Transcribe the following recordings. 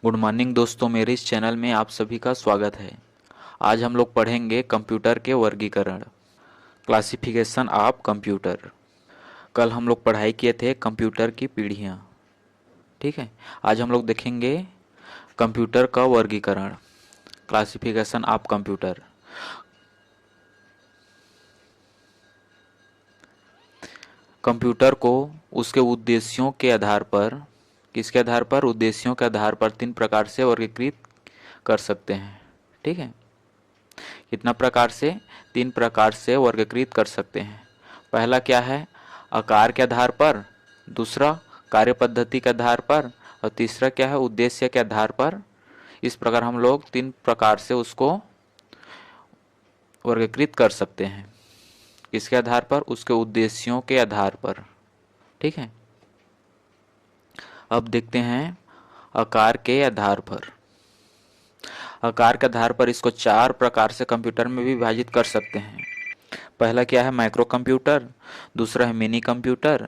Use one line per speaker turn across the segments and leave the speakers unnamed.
Good morning दोस्तों, मेरे इस चैनल में आप सभी का स्वागत है। आज हम लोग पढ़ेंगे कंप्यूटर के वर्गीकरण, क्लासिफिकेशन ऑफ कंप्यूटर। कल हम लोग पढ़ाई किए थे कंप्यूटर की पीढ़ियाँ। ठीक है, आज हम लोग देखेंगे कंप्यूटर का वर्गीकरण, क्लासिफिकेशन ऑफ कंप्यूटर। कंप्यूटर को उसके उद्देश्यों के आधार पर, किसके आधार पर? उद्देश्यों के आधार पर 3 प्रकार से वर्गीकृत कर सकते हैं। ठीक है, कितना प्रकार से? 3 प्रकार से वर्गीकृत कर सकते हैं। पहला क्या है? आकार के आधार पर, दूसरा कार्य पद्धति के आधार पर, और तीसरा क्या है? उद्देश्य के आधार पर। इस प्रकार हम लोग 3 प्रकार से उसको वर्गीकृत कर सकते हैं। किसके आधार पर? उसके उद्देश्यों के आधार पर। ठीक है, अब देखते हैं आकार के आधार पर। आकार के आधार पर इसको 4 प्रकार से कंप्यूटर में भी विभाजित कर सकते हैं। पहला क्या है? माइक्रो कंप्यूटर, दूसरा है मिनी कंप्यूटर,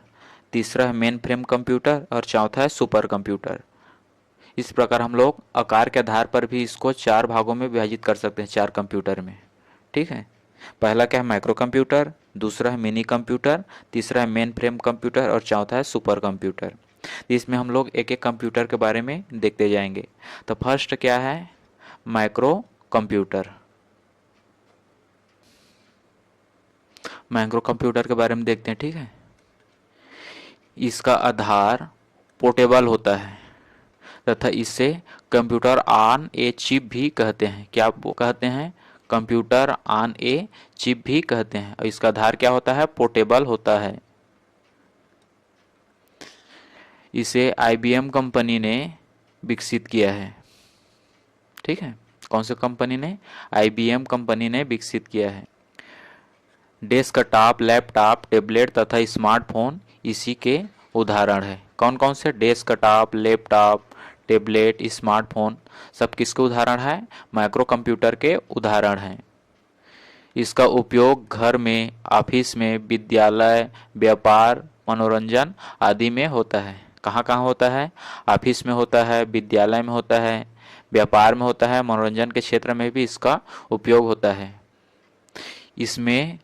तीसरा है मेन फ्रेम कंप्यूटर और चौथा है सुपर कंप्यूटर। इस प्रकार हम लोग आकार के आधार पर भी इसको 4 भागों में विभाजित कर सकते हैं, 4 कंप्यूटर में। ठीक है, पहला क्या है? माइक्रो कंप्यूटर, दूसरा है मिनी कंप्यूटर, तीसरा है मेन फ्रेम कंप्यूटर और चौथा है सुपर कंप्यूटर। इसमें हम लोग एक एक कंप्यूटर के बारे में देखते जाएंगे। तो फर्स्ट क्या है? Micro computer. माइक्रो कंप्यूटर के बारे में देखते हैं। ठीक है, इसका आधार पोर्टेबल होता है तथा इसे कंप्यूटर ऑन ए चिप भी कहते हैं। क्या वो कहते हैं? कंप्यूटर ऑन ए चिप भी कहते हैं। और इसका आधार क्या होता है? पोर्टेबल होता है। इसे आईबीएम कंपनी ने विकसित किया है। ठीक है, कौन सी कंपनी ने? आईबीएम कंपनी ने विकसित किया है। डेस्कटॉप, लैपटॉप, टैबलेट तथा स्मार्टफोन इसी के उदाहरण है। कौन कौन से? डेस्कटॉप, लैपटॉप, टैबलेट, स्मार्टफोन सब किसके उदाहरण है? माइक्रो कंप्यूटर के उदाहरण हैं। इसका उपयोग घर में, ऑफिस में, विद्यालय, व्यापार, मनोरंजन आदि में होता है। कहाँ कहाँ होता है? ऑफिस में होता है, विद्यालय में होता है, व्यापार में होता है, मनोरंजन के क्षेत्र में भी इसका उपयोग होता है। इसमें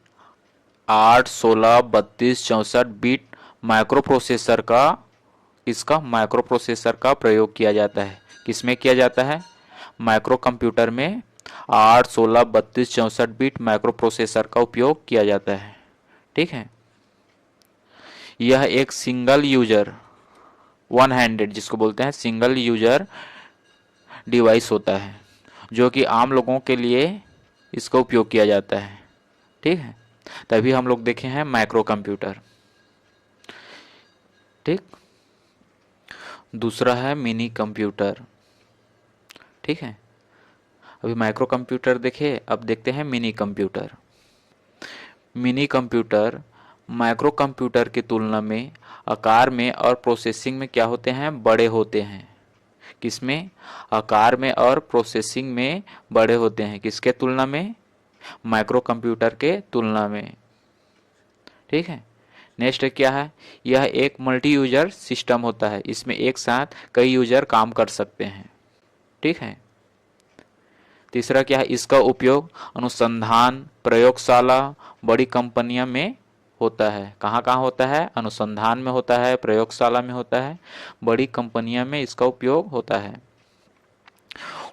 8, 16, 32, 64 बिट माइक्रो प्रोसेसर का, इसका माइक्रो प्रोसेसर का प्रयोग किया जाता है। किसमें किया जाता है? माइक्रो कंप्यूटर में 8, 16, 32, 64 बिट माइक्रो प्रोसेसर का उपयोग किया जाता है। ठीक है, यह एक सिंगल यूजर, वन हैंडेड जिसको बोलते हैं, सिंगल यूजर डिवाइस होता है जो कि आम लोगों के लिए इसका उपयोग किया जाता है। ठीक है, तभी हम लोग देखे हैं माइक्रो कंप्यूटर। ठीक, दूसरा है मिनी कंप्यूटर। ठीक है, अभी माइक्रो कंप्यूटर देखे, अब देखते हैं mini computer. Mini computer micro computer की तुलना में आकार में और प्रोसेसिंग में क्या होते हैं? बड़े होते हैं। किसमें? आकार में और प्रोसेसिंग में बड़े होते हैं। किसके तुलना में? माइक्रो कंप्यूटर के तुलना में। ठीक है, नेक्स्ट क्या है? यह एक मल्टी यूजर सिस्टम होता है। इसमें एक साथ कई यूजर काम कर सकते हैं। ठीक है, तीसरा क्या है? इसका उपयोग अनुसंधान, प्रयोगशाला, बड़ी कंपनियों में होता है। कहाँ कहाँ होता है? अनुसंधान में होता है, प्रयोगशाला में होता है, बड़ी कंपनियों में इसका उपयोग होता है।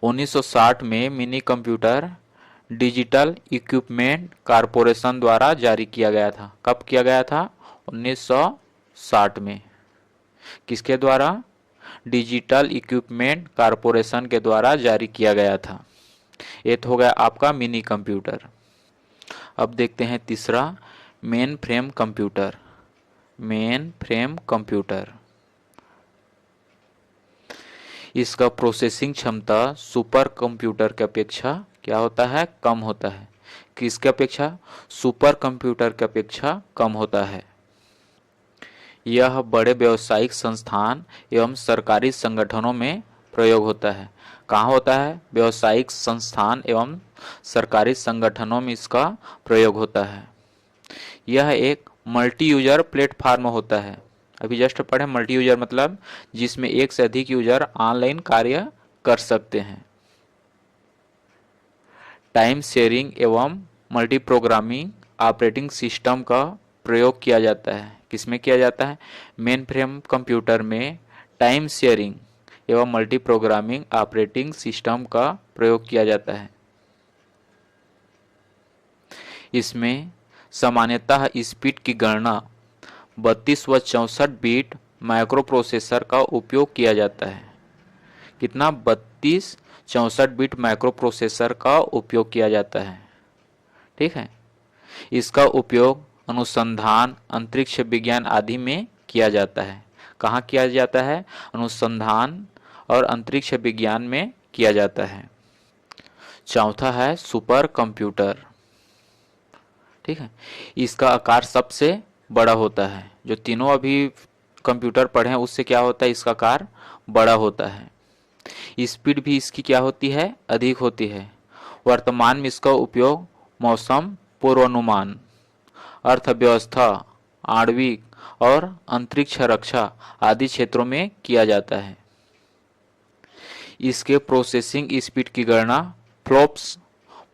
1960 में mini computer digital equipment corporation द्वारा जारी किया गया था। कब किया गया था? 1960 में। किसके द्वारा? डिजिटल इक्विपमेंट कारपोरेशन के द्वारा जारी किया गया था। ये तो हो गया आपका मिनी कंप्यूटर। अब देखते हैं तीसरा, main frame computer. Main frame computer, इसका प्रोसेसिंग क्षमता सुपर कंप्यूटर की अपेक्षा क्या होता है? कम होता है। किसके अपेक्षा? सुपर कंप्यूटर की अपेक्षा कम होता है। यह बड़े व्यावसायिक संस्थान एवं सरकारी संगठनों में प्रयोग होता है। कहाँ होता है? व्यावसायिक संस्थान एवं सरकारी संगठनों में इसका प्रयोग होता है। यह एक मल्टी यूजर प्लेटफार्म होता है। अभी जस्ट पढ़े, मल्टी यूजर मतलब जिसमें एक से अधिक यूजर ऑनलाइन कार्य कर सकते हैं। टाइम शेयरिंग एवं मल्टी प्रोग्रामिंग ऑपरेटिंग सिस्टम का प्रयोग किया जाता है। किसमें किया जाता है? मेन फ्रेम कंप्यूटर में टाइम शेयरिंग एवं मल्टी प्रोग्रामिंग ऑपरेटिंग सिस्टम का प्रयोग किया जाता है। इसमें सामान्यतः स्पीड की गणना 32 व 64 बिट माइक्रो प्रोसेसर का उपयोग किया जाता है। कितना? 32 64 बिट माइक्रो प्रोसेसर का उपयोग किया जाता है। ठीक है। इसका उपयोग अनुसंधान, अंतरिक्ष विज्ञान आदि में किया जाता है। कहाँ किया जाता है? अनुसंधान और अंतरिक्ष विज्ञान में किया जाता है। चौथा है सुपर कंप्यूटर। ठीक है। इसका आकार सबसे बड़ा होता है। जो तीनों अभी कंप्यूटर पढ़े हैं उससे क्या होता है? इसका आकार बड़ा होता है। स्पीड भी इसकी क्या होती है? अधिक होती है। वर्तमान में इसका उपयोग मौसम पूर्वानुमान, अर्थव्यवस्था, आणविक और अंतरिक्ष रक्षा आदि क्षेत्रों में किया जाता है। इसके प्रोसेसिंग स्पीड की गणना फ्लॉप्स,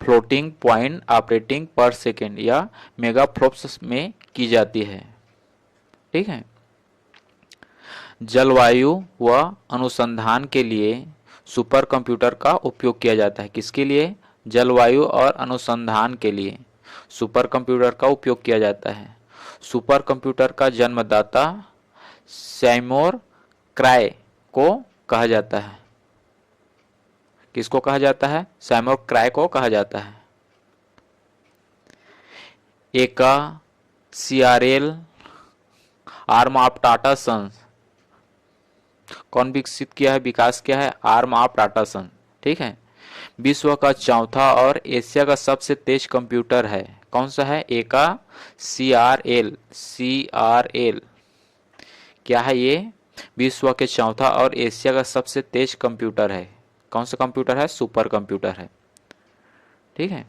फ्लोटिंग पॉइंट ऑपरेटिंग पर सेकेंड या मेगा फ्लॉप्स में की जाती है। ठीक है। जलवायु व अनुसंधान के लिए सुपर कंप्यूटर का उपयोग किया जाता है। किसके लिए? जलवायु और अनुसंधान के लिए सुपर कंप्यूटर का उपयोग किया जाता है। सुपर कंप्यूटर का जन्मदाता सैमोर क्राय को कहा जाता है। किसको कहा जाता है? सैमोर क्राय को कहा जाता है। Eka CRL arm of Tata sons कौन विकसित किया है, विकास किया है? Arm of Tata son. ठीक है। विश्व का चौथा और एशिया का सबसे तेज कंप्यूटर है। कौन सा है? एका CRL क्या है ये? विश्व के चौथा और एशिया का सबसे तेज कंप्यूटर है। कौन सा कंप्यूटर है? सुपर कंप्यूटर है। ठीक है।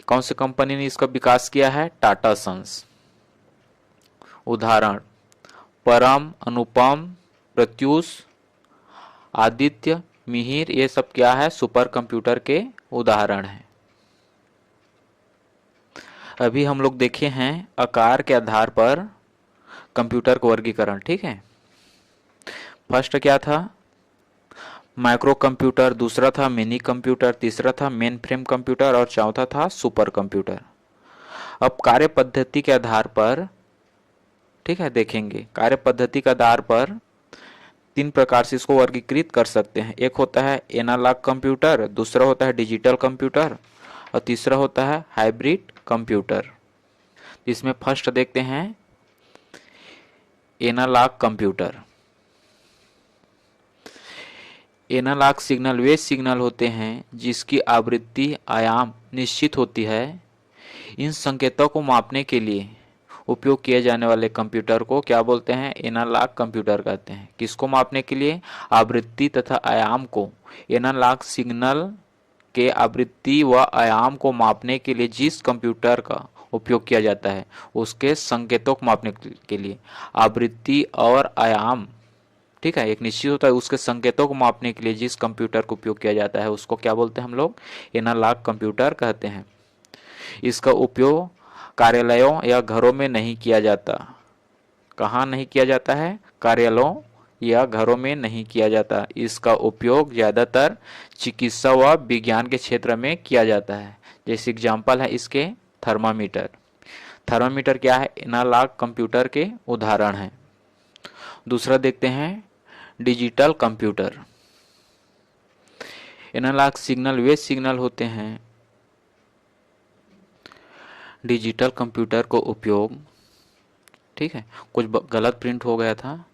कौन सी कंपनी ने इसका विकास किया है? टाटा सन्स। उदाहरण परम, अनुपम, प्रत्यूष, आदित्य, मिहिर, ये सब क्या है? सुपर कंप्यूटर के उदाहरण हैं। अभी हम लोग देखे हैं आकार के आधार पर कंप्यूटर का वर्गीकरण। ठीक है। फर्स्ट क्या था? माइक्रो कंप्यूटर, दूसरा था मिनी कंप्यूटर, तीसरा था मेन फ्रेम कंप्यूटर और चौथा था सुपर कंप्यूटर। अब कार्य पद्धति के आधार पर, ठीक है, देखेंगे कार्य पद्धति के आधार पर तीन प्रकार से इसको वर्गीकृत कर सकते हैं। एक होता है एनालॉग कंप्यूटर, दूसरा होता है डिजिटल कंप्यूटर और तीसरा होता है हाइब्रिड कंप्यूटर। इसमें फर्स्ट देखते हैं एनालॉग कंप्यूटर। एनालॉग सिग्नल वे सिग्नल होते हैं जिसकी आवृत्ति आयाम निश्चित होती है। इन संकेतों को मापने के लिए उपयोग किए जाने वाले कंप्यूटर को क्या बोलते हैं? एनालॉग कंप्यूटर कहते हैं। किसको मापने के लिए? आवृत्ति तथा आयाम को। एनालॉग सिग्नल के आवृत्ति व आयाम को मापने के लिए जिस कंप्यूटर का उपयोग किया जाता है उसके संकेतों को मापने के लिए आवृत्ति और आयाम, ठीक है, एक निश्चित होता है, उसके संकेतों को मापने के लिए जिस कंप्यूटर का उपयोग किया जाता है उसको क्या बोलते हैं हम लोग? एनालॉग कंप्यूटर कहते हैं। इसका उपयोग कार्यालयों या घरों में नहीं किया जाता। कहाँ नहीं किया जाता है? कार्यालयों या घरों में नहीं किया जाता। इसका उपयोग ज़्यादातर चिकित्सा व विज्ञान के क्षेत्र में किया जाता है। जैसे एग्जाम्पल है इसके थर्मामीटर। थर्मामीटर क्या है? एनालॉग कंप्यूटर के उदाहरण है। दूसरा देखते हैं डिजिटल कंप्यूटर। एनालॉग सिग्नल वे सिग्नल होते हैं। डिजिटल कंप्यूटर को उपयोग, ठीक है, कुछ गलत प्रिंट हो गया था।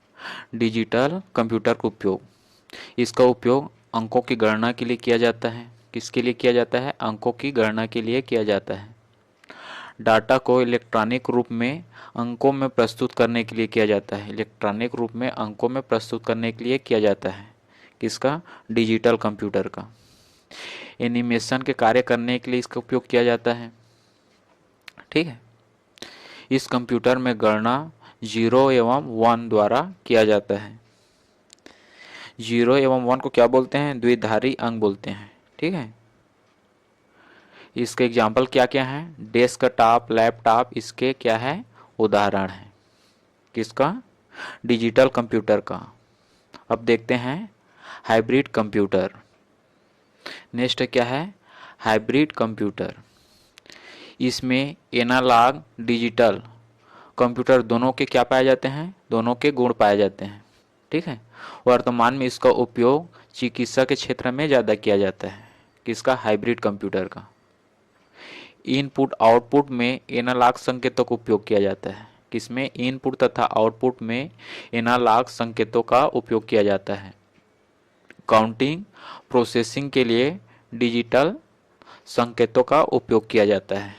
डिजिटल कंप्यूटर का उपयोग, इसका उपयोग अंकों की गणना के लिए किया जाता है। किसके लिए किया जाता है? अंकों की गणना के लिए किया जाता है। डाटा को इलेक्ट्रॉनिक रूप में अंकों में प्रस्तुत करने के लिए किया जाता है। इलेक्ट्रॉनिक रूप में अंकों में प्रस्तुत करने के लिए किया जाता है। किसका? डिजिटल कंप्यूटर का। एनिमेशन के कार्य करने के लिए इसका उपयोग किया जाता है। ठीक है। इस कंप्यूटर में गणना 0 एवं 1 द्वारा किया जाता है। जीरो एवं वन को क्या बोलते हैं? द्विधारी अंक बोलते हैं। ठीक है, इसके एग्जाम्पल क्या क्या हैं? डेस्कटॉप, लैपटॉप, इसके क्या है? उदाहरण है। किसका? डिजिटल कंप्यूटर का। अब देखते हैं हाइब्रिड कंप्यूटर। नेक्स्ट क्या है? Hybrid computer. इसमें एनालॉग डिजिटल कंप्यूटर दोनों के क्या पाए जाते हैं? दोनों के गुण पाए जाते हैं। ठीक है, वर्तमान में इसका उपयोग चिकित्सा के क्षेत्र में ज़्यादा किया जाता है। किसका? हाइब्रिड कंप्यूटर का। इनपुट आउटपुट में एनालॉग संकेतों का उपयोग किया जाता है। किसमें? इनपुट तथा आउटपुट में एनालॉग संकेतों का उपयोग किया जाता है। काउंटिंग प्रोसेसिंग के लिए डिजिटल संकेतों का उपयोग किया जाता है।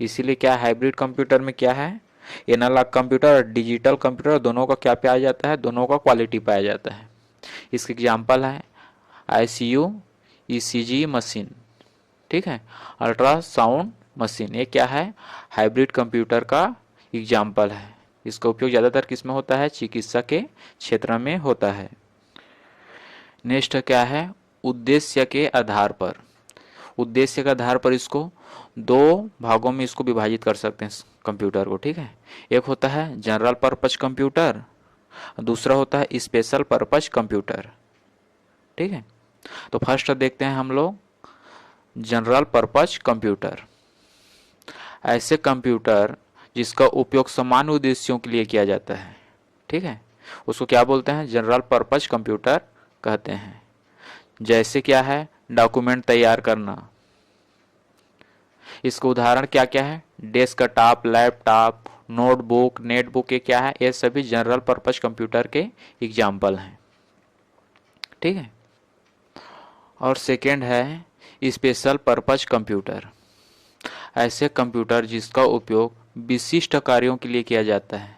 इसीलिए क्या हाइब्रिड कंप्यूटर में क्या है? एनालॉग कंप्यूटर और डिजिटल कंप्यूटर दोनों का क्या पाया जाता है? दोनों का क्वालिटी पाया जाता है। इसके एग्जाम्पल है ICU, ECG मशीन। ठीक है, अल्ट्रासाउंड मशीन, ये क्या है? हाइब्रिड कंप्यूटर का एग्जाम्पल है। इसका उपयोग ज़्यादातर किस में होता है? चिकित्सा के क्षेत्र में होता है। नेक्स्ट क्या है? उद्देश्य के आधार पर। उद्देश्य के आधार पर इसको दो भागों में इसको विभाजित कर सकते हैं कंप्यूटर को। ठीक है, एक होता है जनरल पर्पज कंप्यूटर, दूसरा होता है स्पेशल पर्पज कंप्यूटर। ठीक है, तो फर्स्ट देखते हैं हम लोग जनरल पर्पज कंप्यूटर। ऐसे कंप्यूटर जिसका उपयोग सामान्य उद्देश्यों के लिए किया जाता है। ठीक है, उसको क्या बोलते हैं? जनरल पर्पज कंप्यूटर कहते हैं। जैसे क्या है? डॉक्यूमेंट तैयार करना। इसका उदाहरण क्या क्या है? डेस्कटॉप, लैपटॉप, नोटबुक, नेटबुक, ये क्या है? ये सभी जनरल पर्पज कंप्यूटर के एग्जाम्पल हैं। ठीक है, और सेकेंड है स्पेशल पर्पज कंप्यूटर। ऐसे कंप्यूटर जिसका उपयोग विशिष्ट कार्यों के लिए किया जाता है।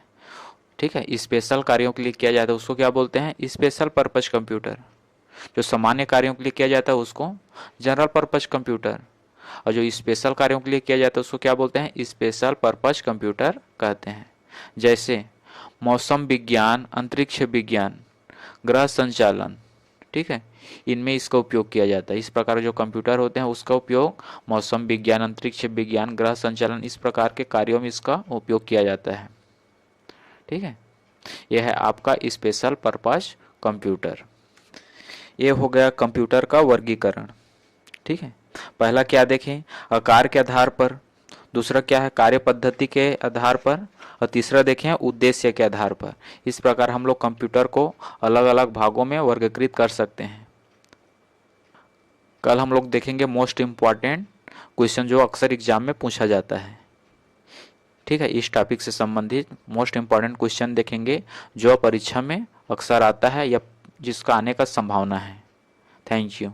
ठीक है, स्पेशल कार्यों के लिए किया जाता है उसको क्या बोलते हैं? Special purpose computer. जो सामान्य कार्यों के लिए किया जाता है उसको जनरल पर्पज कंप्यूटर, और जो स्पेशल कार्यों के लिए किया जाता है उसको क्या बोलते हैं? स्पेशल पर्पज कंप्यूटर कहते हैं। जैसे मौसम विज्ञान, अंतरिक्ष विज्ञान, ग्रह संचालन। ठीक है, इनमें इसका उपयोग किया जाता है। इस प्रकार जो कंप्यूटर होते हैं उसका उपयोग मौसम विज्ञान, अंतरिक्ष विज्ञान, ग्रह संचालन, इस प्रकार के कार्यों में इसका उपयोग किया जाता है। ठीक है, यह है आपका स्पेशल पर्पज कंप्यूटर। ये हो गया कंप्यूटर का वर्गीकरण। ठीक है, पहला क्या देखें? आकार के आधार पर, दूसरा क्या है? कार्य पद्धति के आधार पर, और तीसरा देखें उद्देश्य के आधार पर। इस प्रकार हम लोग कंप्यूटर को अलग अलग भागों में वर्गीकृत कर सकते हैं। कल हम लोग देखेंगे मोस्ट इम्पॉर्टेंट क्वेश्चन जो अक्सर एग्जाम में पूछा जाता है। ठीक है, इस टॉपिक से संबंधित मोस्ट इम्पॉर्टेंट क्वेश्चन देखेंगे जो परीक्षा में अक्सर आता है या जिसका आने का संभावना है। Thank you.